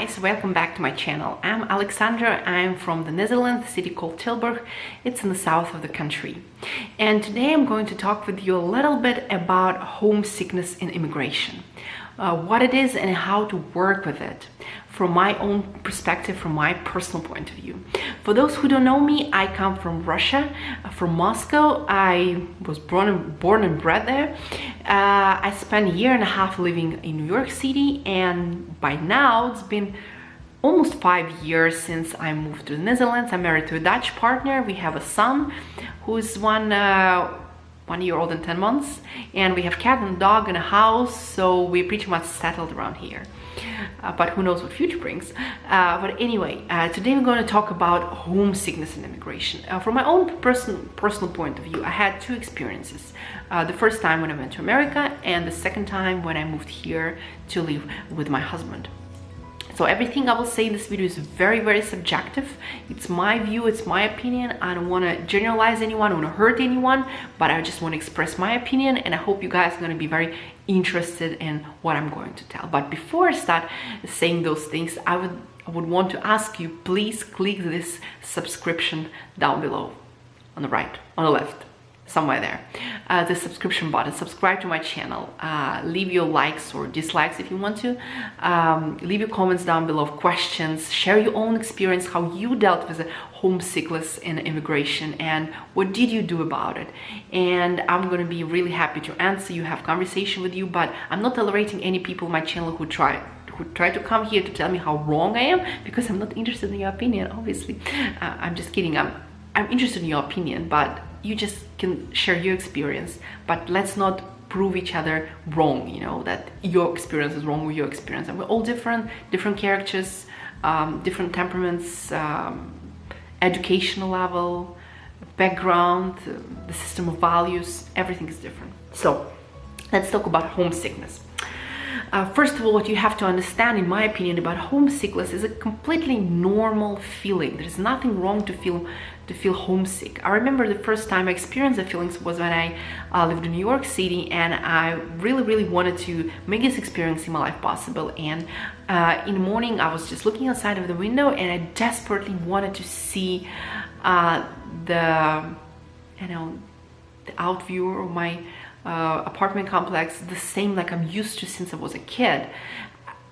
guys, welcome back to my channel. I'm Alexandra. I'm from the Netherlands, city called Tilburg. It's in the south of the country. And today I'm going to talk with you a little bit about homesickness in immigration. What it is and how to work with it from my own perspective, from my personal point of view. For those who don't know me, I come from Russia, from Moscow. I was born and bred there. I spent a year and a half living in New York City, and by now it's been almost 5 years since I moved to the Netherlands. I'm married to a Dutch partner. We have a son who's 1 year old and 10 months, and we have cat and dog and a house, so we're pretty much settled around here. But who knows what future brings. But anyway, today we're going to talk about homesickness and immigration. From my own personal point of view, I had two experiences. The first time when I went to America, and the second time when I moved here to live with my husband. So everything I will say in this video is very subjective. It's my view, it's my opinion. I don't want to generalize anyone, I don't want to hurt anyone, but I just want to express my opinion, and I hope you guys are going to be very interested in what I'm going to tell. But before I start saying those things, I would want to ask you, please click this subscription down below, on the right, on the left, somewhere there, the subscription button. Subscribe to my channel. Leave your likes or dislikes if you want to. Leave your comments down below, questions. Share your own experience, how you dealt with homesickness in immigration, and what did you do about it. And I'm going to be really happy to answer you, have conversation with you. But I'm not tolerating any people on my channel who try to come here to tell me how wrong I am, because I'm not interested in your opinion, obviously. I'm just kidding. I'm interested in your opinion, but you just can share your experience. But let's not prove each other wrong, you know, that your experience is wrong with your experience. And we're all different characters, different temperaments, educational level, background, the system of values, everything is different. So let's talk about homesickness. First of all, what you have to understand, in my opinion, about homesickness is a completely normal feeling. There's nothing wrong to feel homesick. I remember the first time I experienced the feelings was when I lived in New York City, and I really wanted to make this experience in my life possible. And in the morning, I was just looking outside of the window, and I desperately wanted to see the out view of my apartment complex, the same like I'm used to since I was a kid.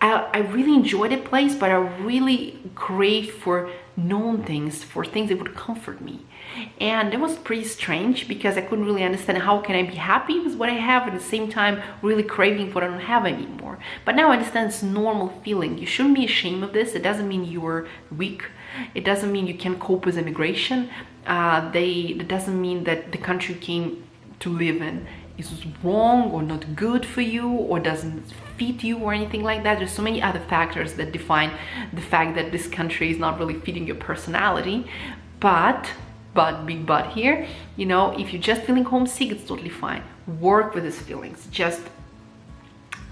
I really enjoyed the place, but I really craved for known things, for things that would comfort me. And it was pretty strange, because I couldn't really understand how can I be happy with what I have at the same time really craving what I don't have anymore. But now I understand it's a normal feeling. You shouldn't be ashamed of this. It doesn't mean you're weak. It doesn't mean you can't cope with immigration. It doesn't mean that the country you came to live in is wrong or not good for you or doesn't fit you or anything like that. There's so many other factors that define the fact that this country is not really fitting your personality. But big but here, you know, if you're just feeling homesick, it's totally fine. Work with these feelings. Just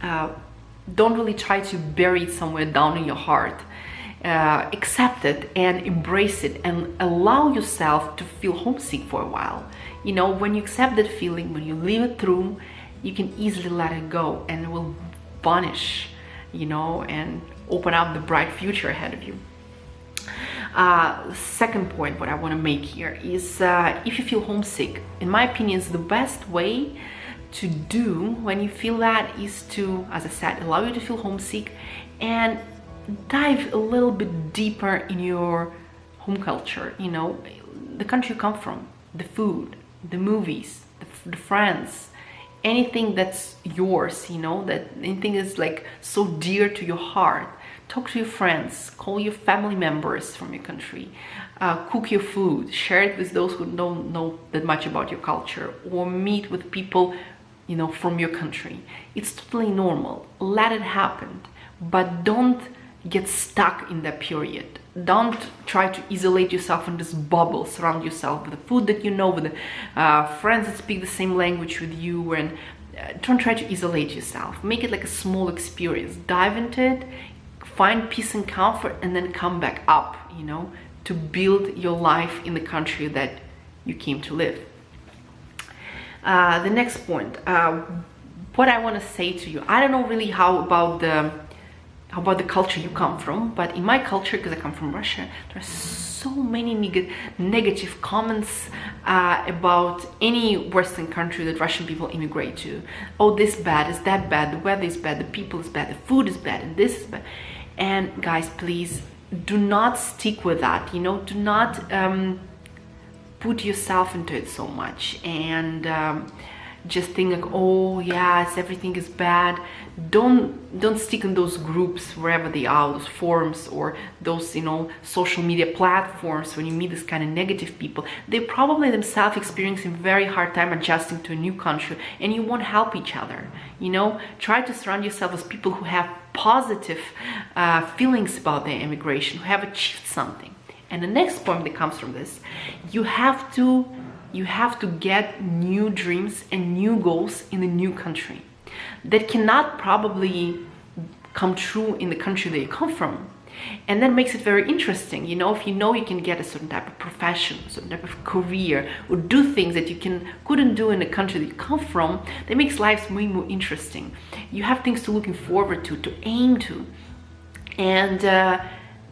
don't really try to bury it somewhere down in your heart. Accept it and embrace it, and allow yourself to feel homesick for a while. You know, when you accept that feeling, when you live it through, you can easily let it go, and it will vanish, you know, and open up the bright future ahead of you. Second point, what I want to make here is, if you feel homesick, in my opinion, is the best way to do when you feel that is to, as I said, allow you to feel homesick and dive a little bit deeper in your home culture, you know, the country you come from, the food, the movies, the friends, anything that's yours, you know, that anything is like so dear to your heart. Talk to your friends, call your family members from your country, cook your food, share it with those who don't know that much about your culture, or meet with people, you know, from your country. It's totally normal. Let it happen, but don't get stuck in that period. Don't try to isolate yourself in this bubble. Surround yourself with the food that you know, with the friends that speak the same language with you, and don't try to isolate yourself. Make it like a small experience. Dive into it, find peace and comfort, and then come back up, you know, to build your life in the country that you came to live. The next point, what I want to say to you, I don't know really how about the culture you come from, but in my culture, because I come from Russia, there are so many negative comments about any Western country that Russian people immigrate to. Oh, this bad, is that bad, the weather is bad, the people is bad, the food is bad, and this is bad. And guys, please do not stick with that, you know, do not put yourself into it so much and just think like, oh yes, everything is bad. Don't stick in those groups wherever they are, those forums or those, you know, social media platforms. When you meet this kind of negative people, they probably themselves experiencing very hard time adjusting to a new country, and you won't help each other. You know, try to surround yourself with people who have positive feelings about their immigration, who have achieved something. And the next point that comes from this, you have to get new dreams and new goals in a new country that cannot probably come true in the country that you come from. And that makes it very interesting. You know, if you know you can get a certain type of profession, a certain type of career, or do things that you couldn't do in the country that you come from, that makes life way more interesting. You have things to looking forward to aim to. And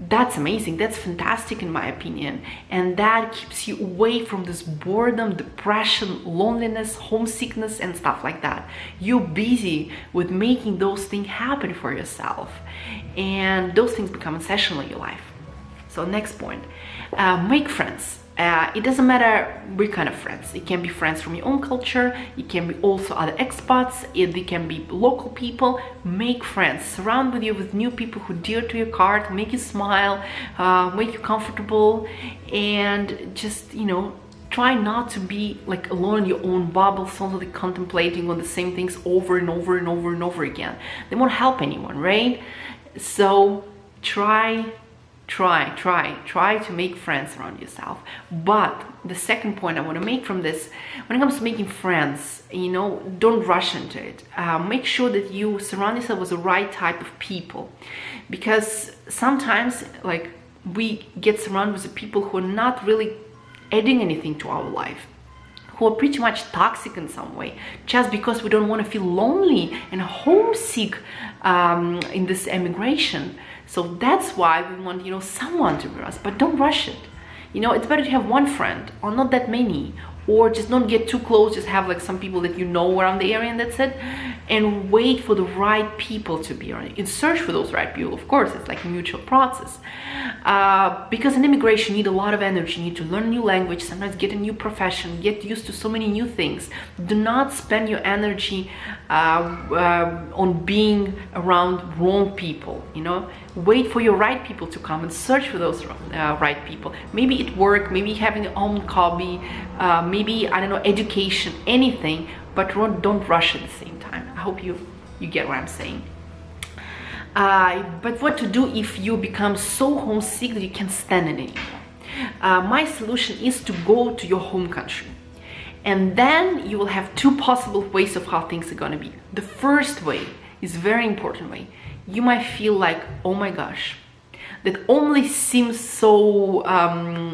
that's amazing, that's fantastic in my opinion, and that keeps you away from this boredom, depression, loneliness, homesickness and stuff like that. You're busy with making those things happen for yourself, and those things become essential in your life. So next point, make friends. It doesn't matter what kind of friends. It can be friends from your own culture, it can be also other expats, it can be local people. Make friends, surround you with new people who dear to your heart, make you smile, make you comfortable, and just, you know, try not to be like alone in your own bubble, constantly contemplating on the same things over and over and over and over again. They won't help anyone, right? So try to make friends around yourself. But the second point I want to make from this, when it comes to making friends, you know, don't rush into it. Make sure that you surround yourself with the right type of people, because sometimes like we get surrounded with the people who are not really adding anything to our life, who are pretty much toxic in some way, just because we don't want to feel lonely and homesick in this emigration. So that's why we want, you know, someone to be with us, but don't rush it. You know, it's better to have one friend or not that many, or just don't get too close, just have like some people that you know around the area and that's it, and wait for the right people to be around you and search for those right people. Of course, it's like a mutual process, because in immigration you need a lot of energy. You need to learn a new language, sometimes get a new profession, get used to so many new things. Do not spend your energy on being around wrong people. You know, wait for your right people to come and search for those right people. Maybe at work, maybe having your own hobby, maybe, I don't know, education, anything, but don't rush at the same time. I hope you get what I'm saying. But what to do if you become so homesick that you can't stand it anymore? My solution is to go to your home country. And then you will have two possible ways of how things are gonna be. The first way is very important way. You might feel like, oh my gosh, that only seems so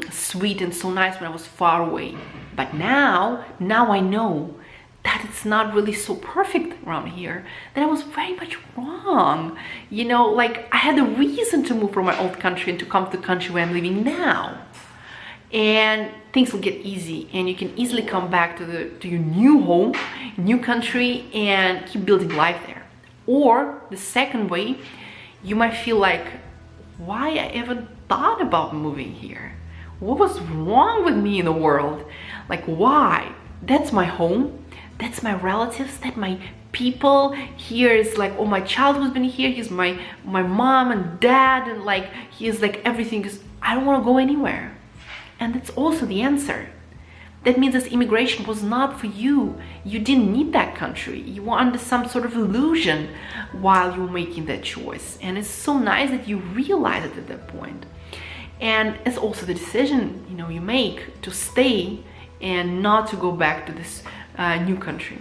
sweet and so nice when I was far away. But now I know that it's not really so perfect around here, that I was very much wrong. You know, like I had a reason to move from my old country and to come to the country where I'm living now. And things will get easy, and you can easily come back to your new home, new country, and keep building life there. Or the second way, you might feel like, why I even thought about moving here? What was wrong with me in the world? Like, why? That's my home, that's my relatives, that's my people. Here is like, oh, my child who's been here, he's my mom and dad, and like he is like everything is, I don't want to go anywhere. And that's also the answer. That means this immigration was not for you. You didn't need that country. You were under some sort of illusion while you were making that choice. And it's so nice that you realize it at that point. And it's also the decision, you know, you make to stay and not to go back to this new country.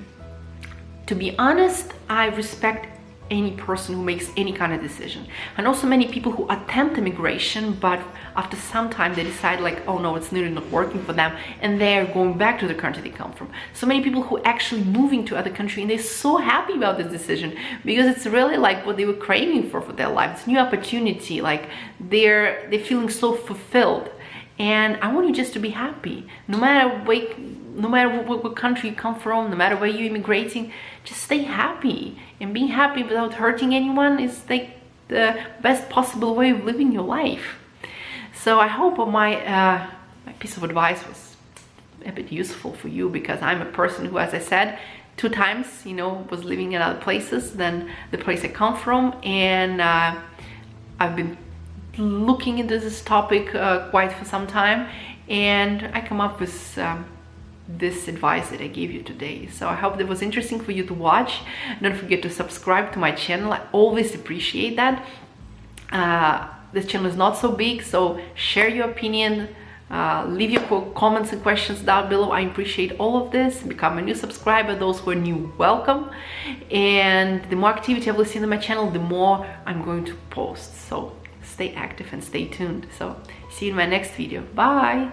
To be honest, I respect any person who makes any kind of decision. And also many people who attempt immigration, but after some time they decide like, oh no, it's really not working for them, and they're going back to the country they come from. So many people who actually moving to other country, and they're so happy about this decision because it's really like what they were craving for their life. It's a new opportunity, like they're feeling so fulfilled. And I want you just to be happy, no matter what country you come from, no matter where you're immigrating. Just stay happy, and being happy without hurting anyone is like the best possible way of living your life. So I hope my piece of advice was a bit useful for you, because I'm a person who, as I said, 2 times, was living in other places than the place I come from, and I've been looking into this topic quite for some time, and I come up with this advice that I gave you today. So I hope that was interesting for you to watch. Don't forget to subscribe to my channel. I always appreciate that. This channel is not so big, so share your opinion, leave your comments and questions down below. I appreciate all of this. Become a new subscriber. Those who are new, welcome. And the more activity I will see on my channel, the more I'm going to post. So stay active and stay tuned. So see you in my next video. Bye.